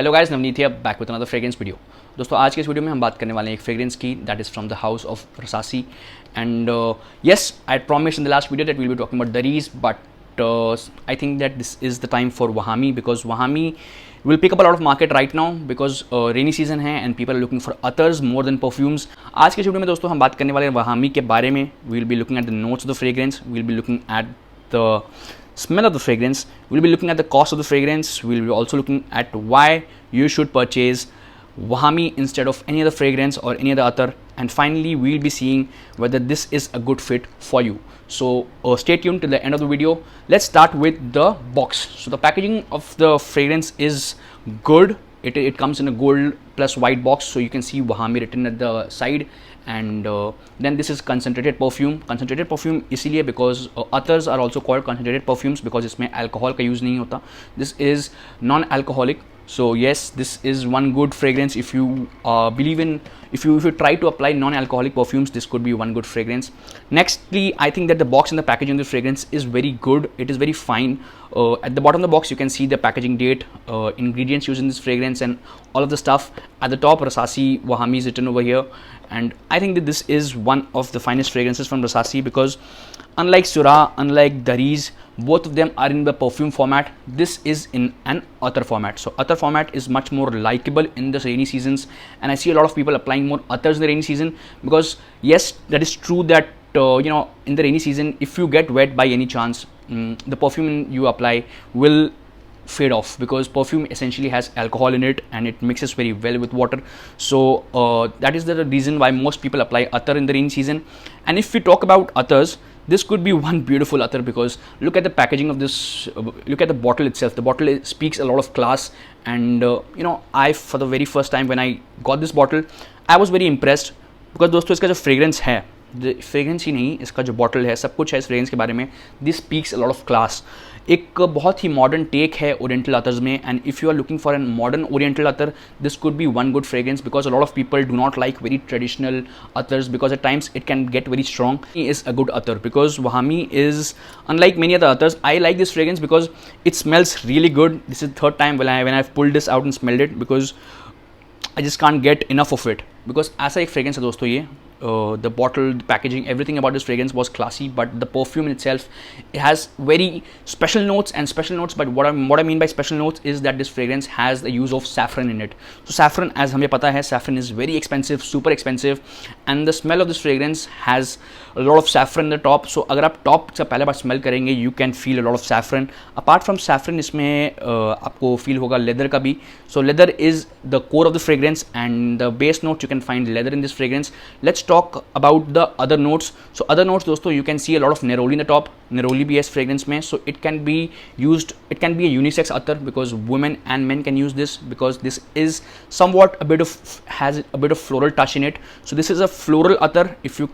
Hello guys, Navneet hear back with another fragrance video. दोस्तों आज के इस वीडियो में हम बात करने वाले हैं एक फ्रेग्रेंस की that is from the house of Rasasi and yes I promise in the last video that we will be talking about Daarej but I think that this is the time for Wahami because Wahami will pick up a lot of market right now because rainy season है and people are looking for others more than perfumes। आज के video में दोस्तों हम बात करने वाले हैं Wahami के बारे में। We will be looking at the notes of the fragrance, we will be looking at the smell of the fragrance, we will be looking at the cost of the fragrance, we will be also looking at why you should purchase Wahami instead of any other fragrance or any other other, and finally we will be seeing whether this is a good fit for you. So stay tuned till the end of the video. Let's start with the box. So the packaging of the fragrance is good. It comes in a gold plus white box, so you can see Wahami written at the side, and then this is concentrated perfume. Concentrated perfume इसीलिए because others are also called concentrated perfumes because इसमें alcohol का use नहीं होता. This is non-alcoholic. So yes, this is one good fragrance if you believe in, if you try to apply non-alcoholic perfumes, this could be one good fragrance. Nextly, I think that the box and the packaging of the fragrance is very good. It is very fine. At the bottom of the box you can see the packaging date, ingredients used in this fragrance and all of the stuff. At the top, Rasasi Wahami is written over here, and I think that this is one of the finest fragrances from Rasasi because unlike Surah, unlike Dariz, both of them are in the perfume format. This is in an attar format. So attar format is much more likable in the rainy seasons, and I see a lot of people applying more attars in the rainy season because yes, that is true that in the rainy season if you get wet by any chance, the perfume you apply will fade off because perfume essentially has alcohol in it and it mixes very well with water. So that is the reason why most people apply attar in the rainy season. And if we talk about attars, this could be one beautiful attar because look at the packaging of this, look at the bottle itself. The bottle speaks a lot of class, and I for the very first time when I got this bottle I was very impressed because दोस्तों इसका जो fragrance है, fragrance ही नहीं, इसका जो bottle है, सब कुछ है इस फ्रेग्रेंस के बारे में. This speaks a lot of class. एक बहुत ही मॉडर्न टेक है ओरिएंटल अतर्स में, and if you are looking for an modern oriental attar, this could be one good fragrance because a lot of people do not like very traditional attars because at times it can get very strong. It is a good attar because Wahami is unlike many other attars. I like this fragrance because it smells really good. This is the third time when I've pulled this out and smelled it because I just can't get enough of it. Because ऐसा एक fragrance है दोस्तों ये. The bottle, the packaging, everything about this fragrance was classy, but the perfume itself, it has very special notes and special notes. But what I mean by special notes is that this fragrance has the use of saffron in it. So saffron, as हमें पता है, saffron is very expensive, super expensive, and the smell of this fragrance has a lot of saffron in the top. So अगर आप top से पहले बार smell करेंगे, you can feel a lot of saffron. Apart from saffron, इसमें आपको feel होगा leather का भी. So leather is the core of the fragrance, and the base notes you can find leather in this fragrance. Let's talk about the other notes. So other notes दोस्तों, you can see a lot of neroli in the top. Neroli भी है इस fragrance में, so it can be used, it can be a unisex attar because women and men can use this because this is somewhat has a bit of floral touch in it. So this is a floral attar if you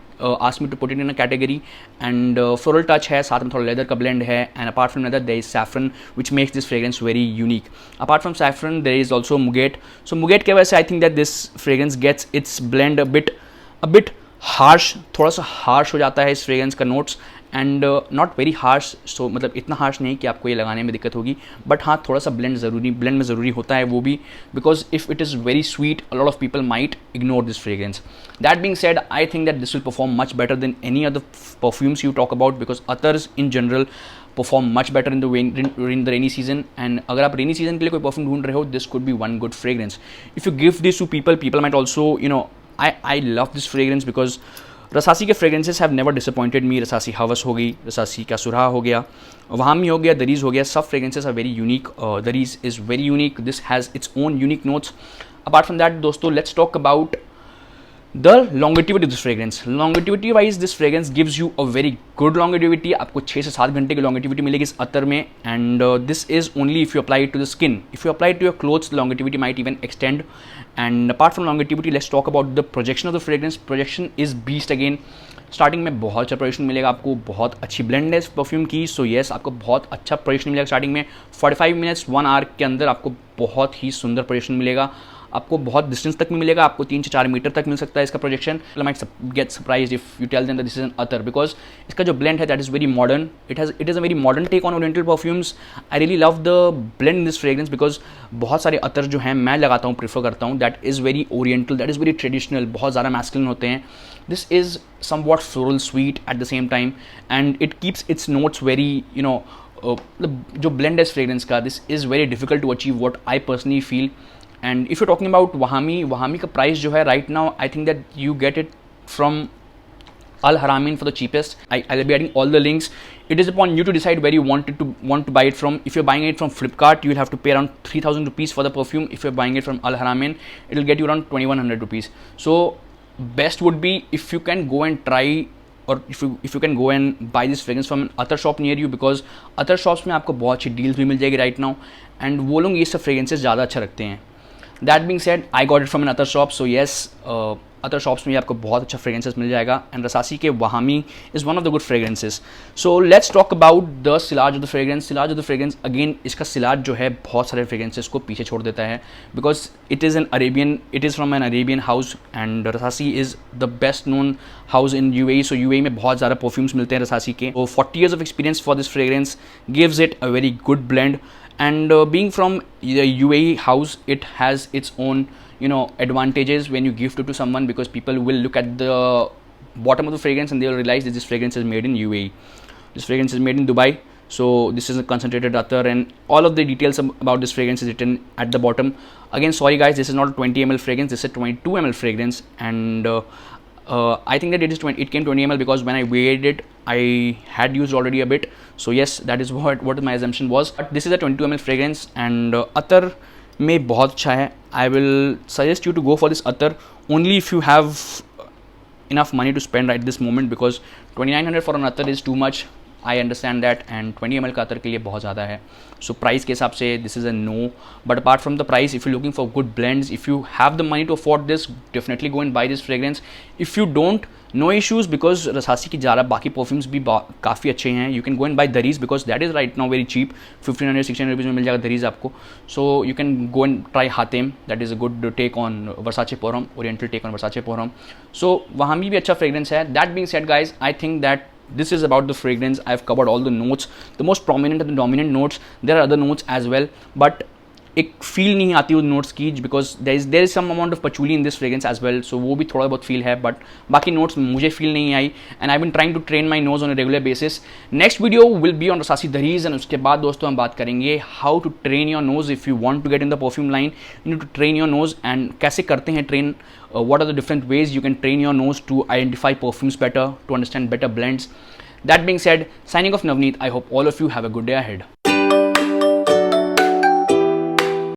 ask me to put it in a category, and floral touch है, साथ में थोड़ा leather का blend है, and apart from leather there is saffron which makes this fragrance very unique. Apart from saffron there is also muguet. So muguet के वजह से I think that this fragrance gets its blend a bit harsh, थोड़ा सा harsh हो जाता है इस fragrance का notes, and not very harsh. So मतलब इतना हार्श नहीं कि आपको ये लगाने में दिक्कत होगी, बट हाँ थोड़ा सा ब्लेंड में ज़रूरी होता है वो भी, because if it is very sweet a lot of people might ignore this fragrance. That being said, I think that this will perform much better than any other perfumes you talk about because attars in general perform much better in the rainy season. And अगर आप rainy season के लिए कोई perfume ढूंढ रहे हो, this could be one good fragrance. If you give this to people might also, I love this fragrance because रसासी के fragrances have never disappointed me. रसासी हवस हो गई, रसासी का सुरहा हो गया, वहामी हो गया, दरीज हो गया, सब fragrances are very unique. दरीज is very unique. This has its own unique notes. Apart from that दोस्तों, let's talk about the longevity of this fragrance. Longevity wise this fragrance gives you a very good longevity. आपको 6 से 7 घंटे की longevity मिलेगी इस अतर में, and this is only if you apply it to the skin. If you apply it to your clothes, the longevity might even extend. And apart from longevity, let's talk about the projection of the fragrance. Projection is beast again. Starting में बहुत अच्छा projection मिलेगा आपको, बहुत अच्छी blend है इस perfume की. सो येस, आपको बहुत अच्छा प्रोजेक्शन मिलेगा स्टार्टिंग में. 45 मिनट्स 1 आवर के अंदर आपको बहुत ही सुंदर प्रोजेक्शन मिलेगा. आपको बहुत डिस्टेंस तक में मिलेगा, आपको 3 से 4 मीटर तक मिल सकता है इसका projection. You might get surprised if you tell them that this is an Attar, because इसका जो blend है that is very modern. It is a very modern take on oriental perfumes. I really love the blend in this fragrance because बहुत सारे Attar जो हैं मैं लगाता हूँ, प्रीफर करता हूँ, that is very oriental, that is very traditional, बहुत ज़्यादा masculine होते हैं. This is somewhat floral sweet at the same time, and it keeps its notes very, जो blend है इस fragrance का, this is very difficult to achieve, what I personally feel. And if you're talking about Wahami का price जो है right now, I think that you get it from Al Haramin for the cheapest. I'll be adding all the links. It is upon you to decide where you want to buy it from. If you're buying it from Flipkart, you'll have to pay around 3,000 rupees for the perfume. If you're buying it from Al Haramin, it'll get you around 2,100 rupees. So best would be if you can go and try, or if you can go and buy this fragrance from an Attar shop near you, because Attar shops में आपको बहुत अच्छी deals भी मिल जाएगी right now, and वो लोग ये सब fragrances ज़्यादा अच्छा रखते हैं. That being said, I got it from an Attar shop, so yes, Attar shops में आपको बहुत अच्छा fragrances मिल जाएगा, and Rasasi के Wahami is one of the good fragrances. So let's talk about the silage of the fragrance. Silage of the fragrance, again, इसका silage जो है बहुत सारे fragrances को पीछे छोड़ देता है, because it is from an Arabian house, and Rasasi is the best known house in UAE. So UAE में बहुत ज़्यादा perfumes मिलते हैं Rasasi के. So 40 years of experience for this fragrance gives it a very good blend. And being from the UAE house, it has its own, advantages when you gift it to someone, because people will look at the bottom of the fragrance and they will realize that this fragrance is made in UAE. This fragrance is made in Dubai. So this is a concentrated Attar, and all of the details about this fragrance is written at the bottom. Again, sorry guys, this is not a 20 ml fragrance. This is a 22 ml fragrance, and I think that it came 20 ml because when I weighed it, I had used already a bit. So yes, that is what my assumption was. But this is a 22 ml fragrance, and Attar में बहुत अच्छा है. I will suggest you to go for this Attar only if you have enough money to spend right this moment, because 2,900 for an Attar is too much. I understand that, and 20 ml का Attar के लिए बहुत ज़्यादा है. So price के हिसाब से this is a no. But apart from the price, if you're looking for good blends, if you have the money to afford this, definitely go and buy this fragrance. If you don't, no issues, because Rasasi की ज़्यादा बाकी perfumes भी काफ़ी अच्छे हैं. You can go and buy Daris, because that is right now very cheap. 1,500-1,600 rupees में मिल जाएगा Daris आपको. So you can go and try Hatem. That is a good take on Versace Parfum, oriental take on Versace Parfum. So Wahami भी अच्छा fragrance है. That being said, guys, I think that this is about the fragrance. I've covered all the notes, the most prominent and the dominant notes. There are other notes as well, but एक feel नहीं आती उन notes की, because there is some amount of patchouli in this fragrance as well. So वो भी थोड़ा बहुत feel है, but बाकी notes मुझे feel नहीं आई, and I've been trying to train my nose on a regular basis. Next video will be on Rasasi Dharis, and उसके बाद दोस्तों हम बात करेंगे how to train your nose. If you want to get in the perfume line, you need to train your nose, and कैसे करते हैं train. What are the different ways you can train your nose to identify perfumes better, to understand better blends. That being said, signing off Navneet. I hope all of you have a good day ahead.